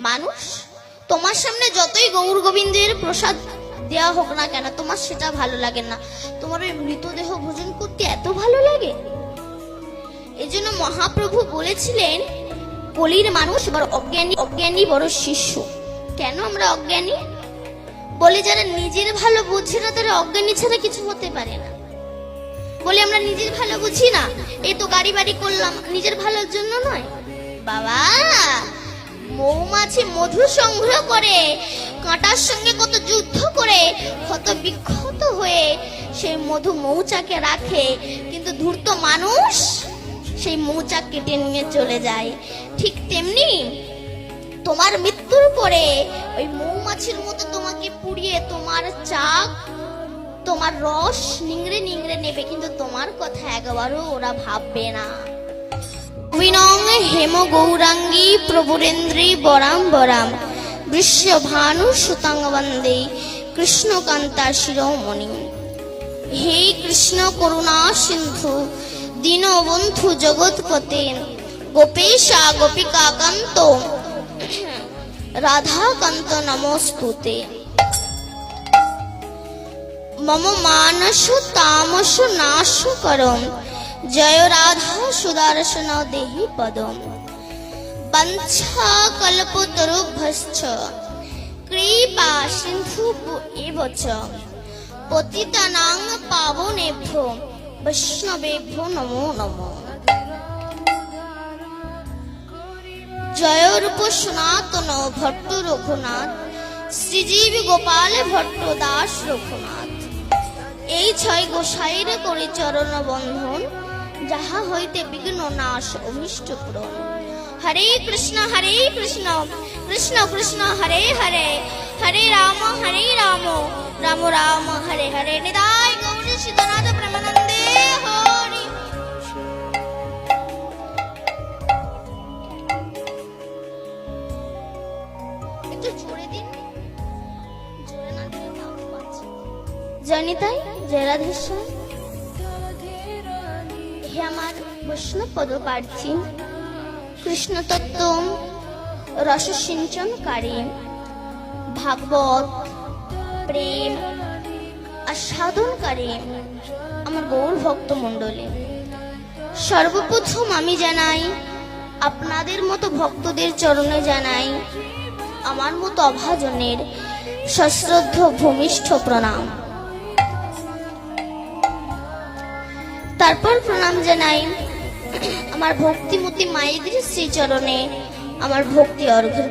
মানুষ তোমার সামনে যতই গৌর গোবিন্দের প্রসাদ দেওয়া হোক না কেন, তোমার সেটা ভালো লাগে না। তোমার ওই মৃতদেহ ভোজন করতে এত ভালো লাগে। এই জন্য মহাপ্রভু বলেছিলেন, কলির মানুষ বড় অজ্ঞানী, অজ্ঞানী বড় শিষ্য। কেন আমরা অজ্ঞানী? বলে যারা নিজের ভালো বুঝে না তারা অজ্ঞানী ছাড়া কিছু হতে পারে না। বলে আমরা নিজের ভালো বুঝি না, এই তো গাড়ি বাড়ি করলাম, নিজের ভালোর জন্য নয় বাবা। মৌমাছি মধু সংগ্রহ করে, কাঁটার সঙ্গে কত যুদ্ধ করে, কত বিক্ষত হয়ে সেই মধু মৌচাকে রাখে, কিন্তু ধূর্ত মানুষ সেই মৌচাক কেটে নিয়ে চলে যায়। ঠিক তেমনি তোমার মৃত্যুর পরে ওই মৌমাছির মতো তোমাকে পুড়িয়ে তোমার চাক, তোমার রস নিংড়ে নিংড়ে নেবে, কিন্তু তোমার কথা একবারও ওরা ভাববে না। বিনং হেম গৌরাঙ্গী প্রভুরেন্দ্রী বরাম বরাম বৃষ্য ভানু সুতাং বন্দে কৃষ্ণকান্তা শিরোমণি। হে কৃষ্ণ করুণা সিন্ধু দীনবন্ধু জগৎপতে গোপেশা গোপিকাকান্ত রাধাকান্ত নমস্তুতে। মম মানস তামস নাশ করম জয় রাধা সুদর্শন দেহি পদম। বঞ্ছা কল্পতরুভ্যশ্চ কৃপা সিন্ধু এব চ পতিতানাং পাবনেভ্যো বৈষ্ণবেভ্যো নমো নমঃ। জয় রূপ সনাতন ভট্ট রঘুনাথ শ্রীজীব গোপাল ভট্ট দাস রঘুনাথ। এই ছয় গোসাইরে করি চরণ বন্ধন, যাহা হইতে বিঘ্ন নাশ অভিষ্ট পূরণ। হরে কৃষ্ণ কৃষ্ণ কৃষ্ণ হরে হরে, হরে রাম রাম রাম হরে হরে। নিতাই গৌর সীতানাথ প্রেমানন্দে হরি। একটু জোরে দিন, জোরে না দিলে তাও পাচ্ছি। জয় নিতাই, জয় রাধেশ্বর। হে আমার বৈষ্ণব পদপ্রার্থী, কৃষ্ণ তত্ত্ব রস সিঞ্চনকারী, ভাগবত প্রেম আস্বাদনকারী আমার গৌর ভক্ত মণ্ডলী, সর্বপ্রথম আমি জানাই, আপনাদের মতো ভক্তদের চরণে জানাই আমার মতো অভাজনের সশ্রদ্ধ ভূমিষ্ঠ প্রণাম। তারপর প্রণাম জানাই আমার ভক্তিমতী মায়েদের শ্রীচরণে আমার ভক্তি অর্ঘ্যের